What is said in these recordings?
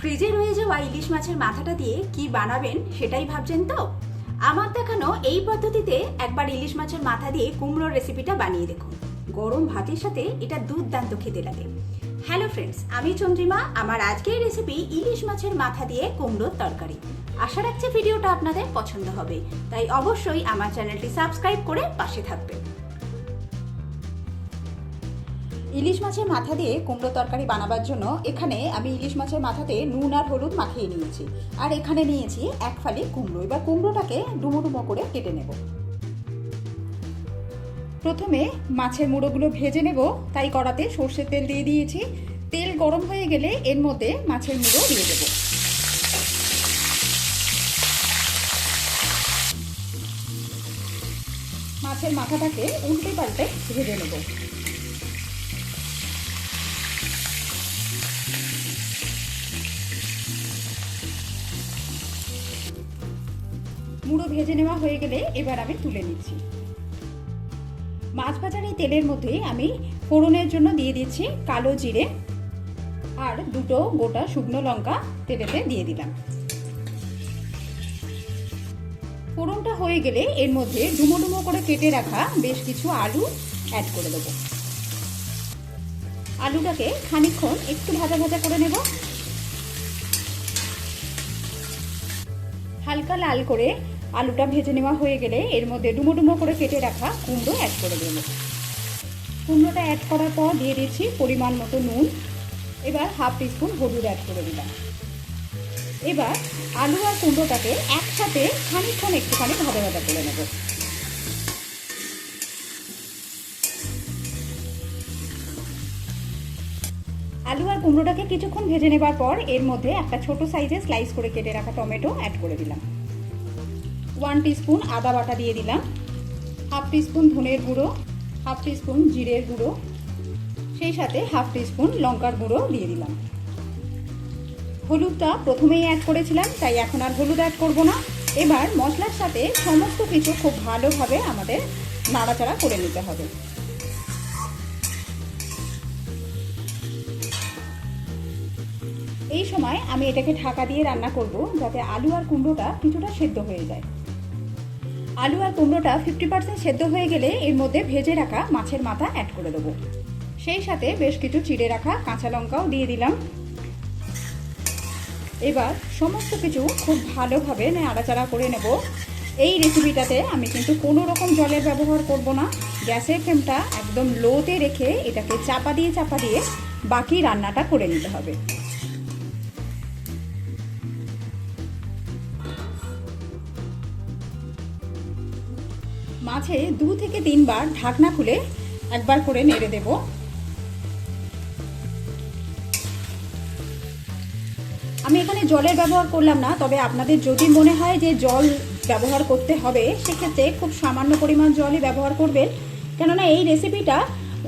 ফ্রিজে রয়ে যাওয়া ইলিশ মাছের মাথাটা দিয়ে কি বানাবেন সেটাই ভাবছেন তো? আমার দেখানো এই পদ্ধতিতে একবার ইলিশ মাছের মাথা দিয়ে কুমড়োর রেসিপিটা বানিয়ে দেখুন। গরম ভাতের সাথে এটা দুর্দান্ত খেতে লাগে। হ্যালো ফ্রেন্ডস, আমি চন্দ্রিমা। আমার আজকের রেসিপি ইলিশ মাছের মাথা দিয়ে কুমড়োর তরকারি। আশা রাখছি ভিডিওটা আপনাদের পছন্দ হবে, তাই অবশ্যই আমার চ্যানেলটি সাবস্ক্রাইব করে পাশে থাকবেন। ইলিশ মাছের মাথা দিয়ে কুমড়ো তরকারি বানাবার জন্য এখানে আমি ইলিশ মাছের মাথাতে নুন আর হলুদ মাখিয়ে নিয়েছি, আর এখানে নিয়েছি এক ফালি কুমড়ো। এবার কুমড়োটাকে ডুমো ডুমো করে কেটে নেব। প্রথমে মাছের মুড়োগুলো ভেজে নেব, তাই কড়াতে সর্ষের তেল দিয়ে দিয়েছি। তেল গরম হয়ে গেলে এর মধ্যে মাছের মুড়ো দিয়ে দেব। মাছের মাথাটাকে উল্টে পাল্টে ভেজে নেব। মুড়ো ভেজে নেওয়া হয়ে গেলে এবার আমি তুলে নিচ্ছি। মাছ ভাজার এই তেলের মধ্যে আমি ফোড়নের জন্য দিয়ে দিচ্ছি কালো জিরে আর দুটো গোটা শুকনো লঙ্কা তেলেতে দিয়ে দিলাম। ফোড়নটা হয়ে গেলে এর মধ্যে ডুমো ডুমো করে কেটে রাখা বেশ কিছু আলু অ্যাড করে দেবো। আলুটাকে খানিকক্ষণ একটু ভাজা ভাজা করে নেব। হালকা লাল করে আলুটা ভেজে নেওয়া হয়ে গেলে এর মধ্যে ডুমো ডুমো করে কেটে রাখা কুমড়ো অ্যাড করে দেবো। কুমড়োটা অ্যাড করার পর দিয়ে দিচ্ছি পরিমাণ মতো নুন। এবার হাফ টিস্পুন হলুদ অ্যাড করে দিলাম। এবার আলু আর কুমড়োটাকে একসাথে খানিকক্ষণ একটুখানি ভাজা ভাজা করে নেব। আলু আর কুমড়োটাকে কিছুক্ষণ ভেজে নেবার পর এর মধ্যে একটা ছোট সাইজে স্লাইস করে কেটে রাখা টমেটো অ্যাড করে দিলাম। 1 টিস্পুন আদা বাটা দিয়ে দিলাম। হাফ টিস্পুন ধনের গুঁড়ো, হাফ টিস্পুন জিরের গুঁড়ো, সেই সাথে হাফ টিস্পুন লঙ্কার গুঁড়ো দিয়ে দিলাম। হলুদটা প্রথমেই অ্যাড করেছিলাম, তাই এখন আর হলুদ অ্যাড করব না। এবার মশলার সাথে সমস্ত কিছু খুব ভালোভাবে আমাদের নাড়াচাড়া করে নিতে হবে। এই সময় আমি এটাকে ঢাকা দিয়ে রান্না করব, যাতে আলু আর কুমড়োটা কিছুটা সেদ্ধ হয়ে যায়। আলু আর কুমড়োটা 50% সেদ্ধ হয়ে গেলে এর মধ্যে ভেজে রাখা মাছের মাথা অ্যাড করে দেবো। সেই সাথে বেশ কিছু চিড়ে রাখা কাঁচা লঙ্কাও দিয়ে দিলাম। এবার সমস্ত কিছু খুব ভালোভাবে নাড়াচাড়া করে নেব। এই রেসিপিটাতে আমি কিন্তু কোনো রকম জলের ব্যবহার করব না। গ্যাসের ফ্লেমটা একদম লোতে রেখে এটাকে চাপা দিয়ে বাকি রান্নাটা করে নিতে হবে। মাঝে 2 থেকে 3 বার ঢাকনা খুলে একবার করে নেড়ে দেব। আমি এখানে জলের ব্যবহার করলাম না, তবে আপনাদের যদি মনে হয় যে জল ব্যবহার করতে হবে, সেক্ষেত্রে খুব সামান্য পরিমাণ জলই ব্যবহার করবেন, কেননা এই রেসিপিটা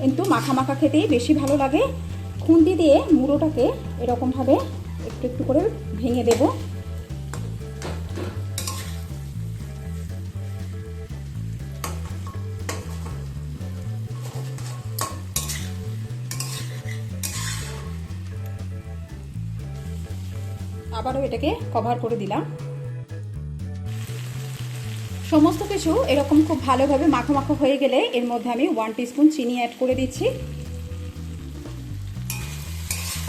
কিন্তু মাখা মাখা খেতেই বেশি ভালো লাগে। খুন্তি দিয়ে মুড়োটাকে এরকমভাবে একটু একটু করে ভেঙে দেব। আবারও এটাকে কভার করে দিলাম। সমস্ত কিছু এরকম খুব ভালোভাবে মাখো মাখো হয়ে গেলে এর মধ্যে আমি 1 টিস্পুন চিনি অ্যাড করে দিচ্ছি।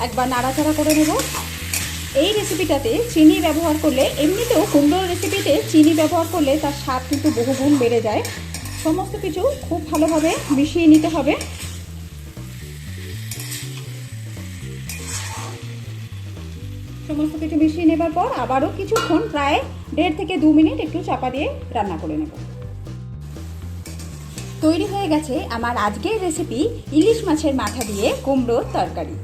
একবার নাড়াচাড়া করে নেব। এই রেসিপিটাতে চিনি ব্যবহার করলে, এমনিতেও কুমড়োর রেসিপিতে চিনি ব্যবহার করলে তার স্বাদ কিন্তু বহুগুণ বেড়ে যায়। সমস্ত কিছু খুব ভালোভাবে মিশিয়ে নিতে হবে। সমস্ত কিছু মিশিয়ে নেবার পর আবারও কিছুক্ষণ, প্রায় 1.5 থেকে 2 মিনিট একটু চাপা দিয়ে রান্না করে নেব। তৈরি হয়ে গেছে আমার আজকের রেসিপি ইলিশ মাছের মাথা দিয়ে কুমড়োর তরকারি।